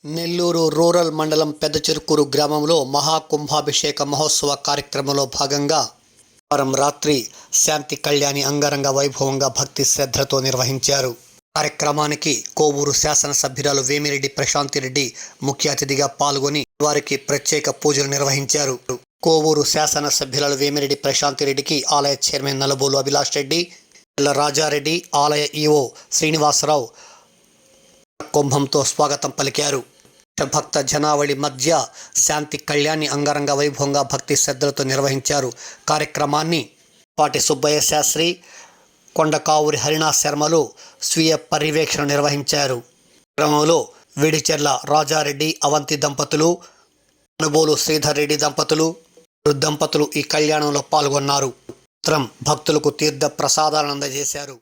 Nellore rural మండలం పెద్దచెరుకూరు గ్రామంలో మహాకుంభాభిషేక మహోత్సవ కార్యక్రమంలో భాగంగా వారం రాత్రి శాంతి కళ్యాణి అంగరంగ వైభవంగా భక్తి శ్రద్ధలతో నిర్వహించారు. కార్యక్రమానికి కోవూరు శాసనసభ్యురాలు వేమిరెడ్డి ప్రశాంతిరెడ్డి ముఖ్య అతిథిగా పాల్గొని వారికి ప్రత్యేక పూజలు నిర్వహించారు. కోవూరు శాసనసభ్యురాలు వేమిరెడ్డి ప్రశాంతిరెడ్డికి ఆలయ చైర్మన్ నలబోలు అభిలాష్ రెడ్డి, రాజారెడ్డి, ఆలయ ఈవో శ్రీనివాసరావు కుంభంతో స్వాగతం పలికారు. భక్త జనావళి మధ్య శాంతి కళ్యాణి అంగరంగ వైభవంగా భక్తి శ్రద్ధలతో నిర్వహించారు. కార్యక్రమాన్ని పాటి సుబ్బయ్య శాస్త్రి, కొండకావురి హరినా శర్మలు స్వీయ పర్యవేక్షణ నిర్వహించారు. క్రమంలో విడిచెర్ల రాజారెడ్డి అవంతి దంపతులు, అనుబోలు శ్రీధర్ రెడ్డి దంపతులు ఈ కళ్యాణంలో పాల్గొన్నారు. భక్తులకు తీర్థ ప్రసాదాలను అందజేశారు.